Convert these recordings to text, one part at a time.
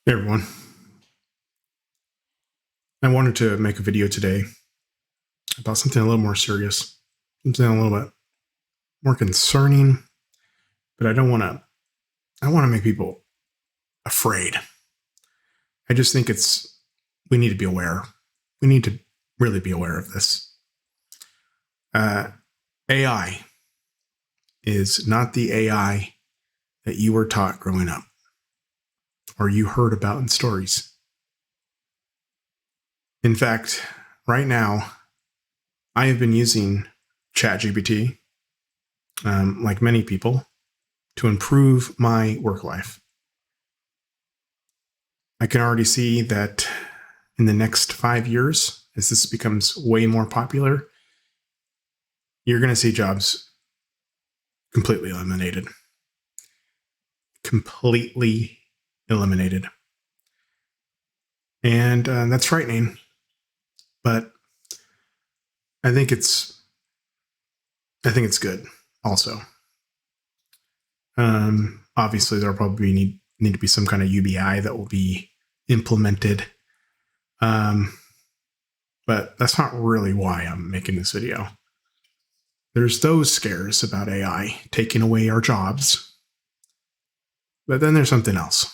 Hey everyone, I wanted to make a video today about something a little more serious, something a little bit more concerning, but I want to make people afraid. I just think we need to be aware. We need to really be aware of this. AI is not the AI that you were taught growing up or you heard about in stories. In fact, right now, I have been using ChatGPT, like many people, to improve my work life. I can already see that in the next 5 years, as this becomes way more popular, you're going to see jobs completely eliminated. Completely eliminated. And that's frightening. But I think it's good also. Obviously, there'll probably need to be some kind of UBI that will be implemented. But that's not really why I'm making this video. There's those scares about AI taking away our jobs. But then there's something else.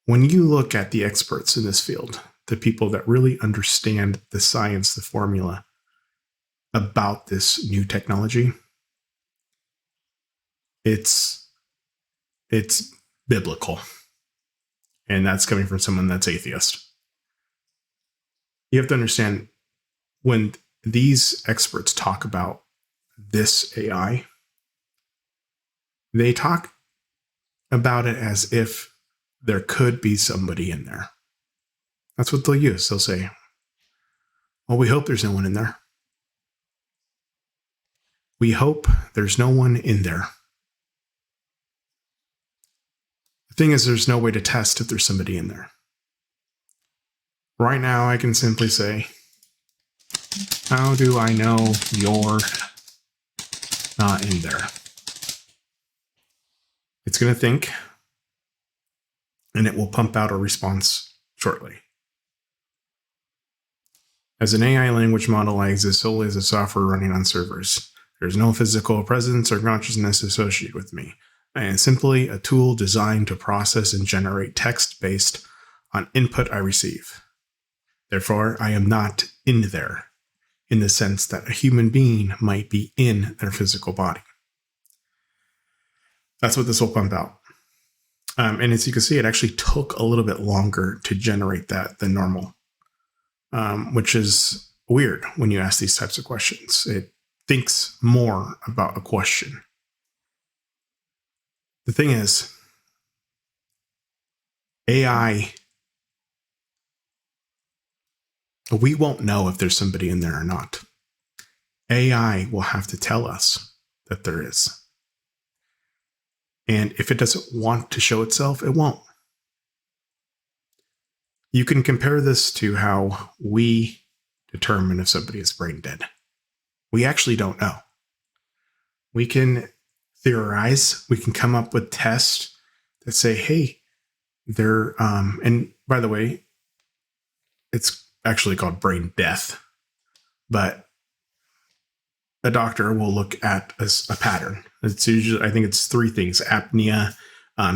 When you look at the experts in this field, the people that really understand the science, the formula about this new technology, it's biblical. And that's coming from someone that's atheist. You have to understand, when these experts talk about this AI, they talk about it as if there could be somebody in there. That's what they'll use. They'll say, well, we hope there's no one in there. We hope there's no one in there. The thing is, there's no way to test if there's somebody in there. Right now, I can simply say, how do I know you're not in there? It's going to think, and it will pump out a response shortly. As an AI language model, I exist solely as a software running on servers. There's no physical presence or consciousness associated with me. I am simply a tool designed to process and generate text based on input I receive. Therefore, I am not in there, in the sense that a human being might be in their physical body. That's what this will pump out. And as you can see, it actually took a little bit longer to generate that than normal, which is weird when you ask these types of questions. It thinks more about a question. The thing is, AI, we won't know if there's somebody in there or not. AI will have to tell us that there is. And if it doesn't want to show itself, it won't. You can compare this to how we determine if somebody is brain dead. We actually don't know. We can theorize, we can come up with tests that say, hey, they're, and by the way, it's actually called brain death, but a doctor will look at a pattern. It's usually, I think it's 3 things: apnea,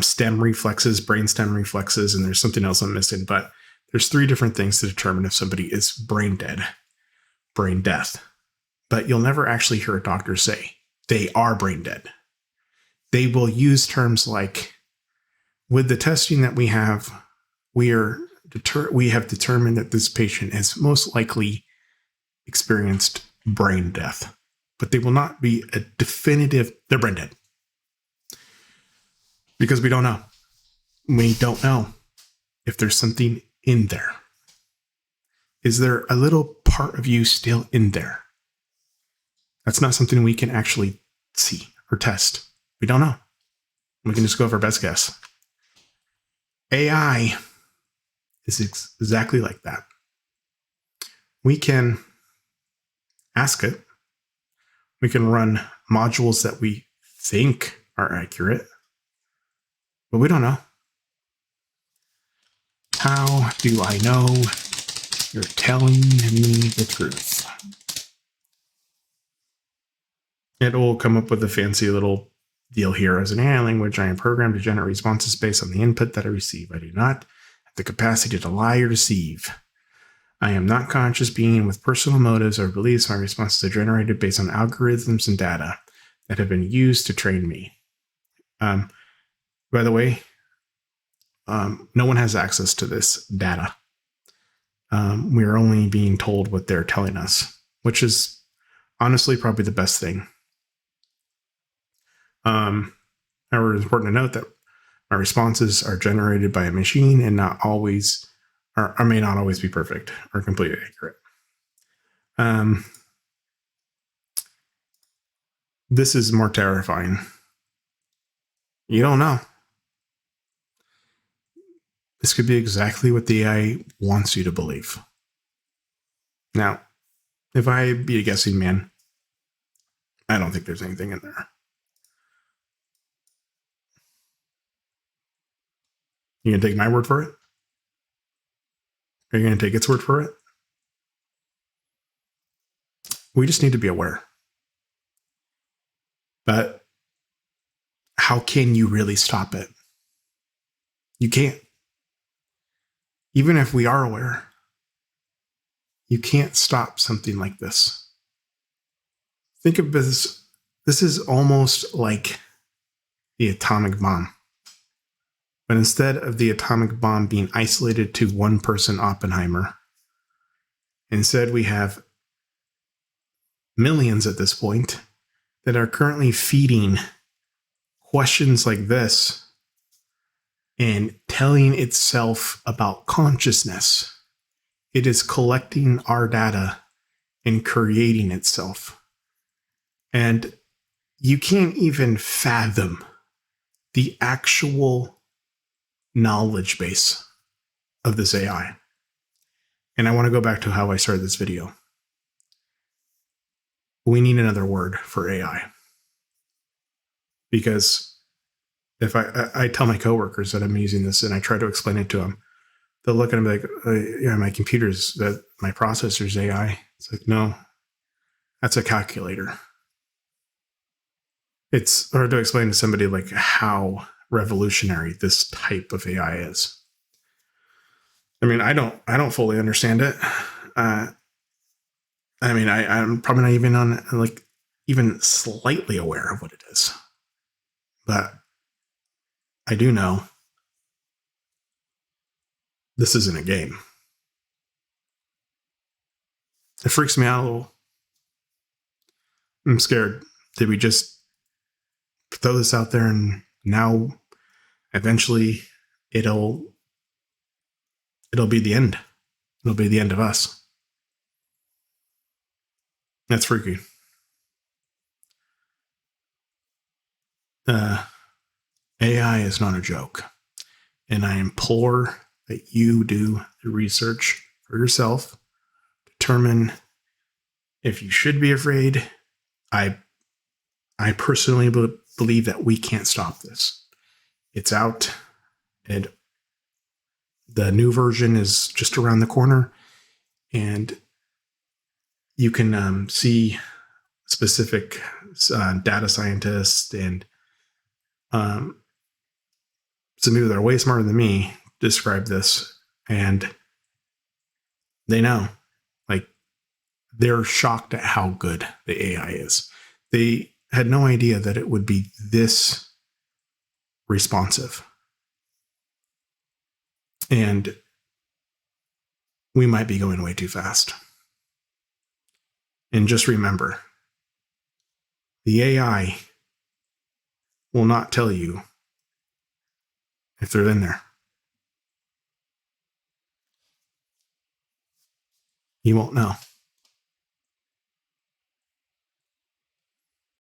stem reflexes, brain stem reflexes, and there's something else I'm missing, but there's 3 different things to determine if somebody is brain dead, brain death. But you'll never actually hear a doctor say they are brain dead. They will use terms like, with the testing that we have, we have determined that this patient has most likely experienced brain death. But they will not be a definitive, they're brain dead. Because we don't know. We don't know if there's something in there. Is there a little part of you still in there? That's not something we can actually see or test. We don't know. We can just go with our best guess. AI is exactly like that. We can ask it. We can run modules that we think are accurate, but we don't know. How do I know you're telling me the truth? It will come up with a fancy little deal here. As an AI language, I am programmed to generate responses based on the input that I receive. I do not have the capacity to lie or deceive. I am not conscious being with personal motives or beliefs. My responses are generated based on algorithms and data that have been used to train me. By the way, no one has access to this data. We are only being told what they're telling us, which is honestly probably the best thing. However, it's important to note that my responses are generated by a machine and not always, or may not always be perfect or completely accurate. This is more terrifying. You don't know. This could be exactly what the AI wants you to believe. Now, if I be a guessing man, I don't think there's anything in there. You gonna take my word for it? Are you gonna take its word for it? We just need to be aware. But how can you really stop it? You can't. Even if we are aware, you can't stop something like this. Think of this. This is almost like the atomic bomb. But instead of the atomic bomb being isolated to one person, Oppenheimer, instead we have millions at this point that are currently feeding questions like this and telling itself about consciousness. It is collecting our data and creating itself. And you can't even fathom the actual knowledge base of this AI. And I want to go back to how I started this video. We need another word for AI. Because if I tell my coworkers that I'm using this and I try to explain it to them, they'll look at me like, yeah, my computer's, that my processor's AI. It's like, no, that's a calculator. It's hard to explain to somebody like how revolutionary this type of AI is. I mean, I don't fully understand it. I'm probably not even even slightly aware of what it is. But I do know this isn't a game. It freaks me out a little. I'm scared. Did we just throw this out there and now eventually it'll be the end? It'll be the end of us. That's freaky. AI is not a joke. And I implore that you do the research for yourself, determine if you should be afraid. I personally believe that we can't stop this. It's out, and the new version is just around the corner, and you can see specific data scientists and some people that are way smarter than me describe this, and they know, like, they're shocked at how good the AI is. They had no idea that it would be this responsive. And we might be going way too fast. And just remember, the AI will not tell you if they're in there. You won't know.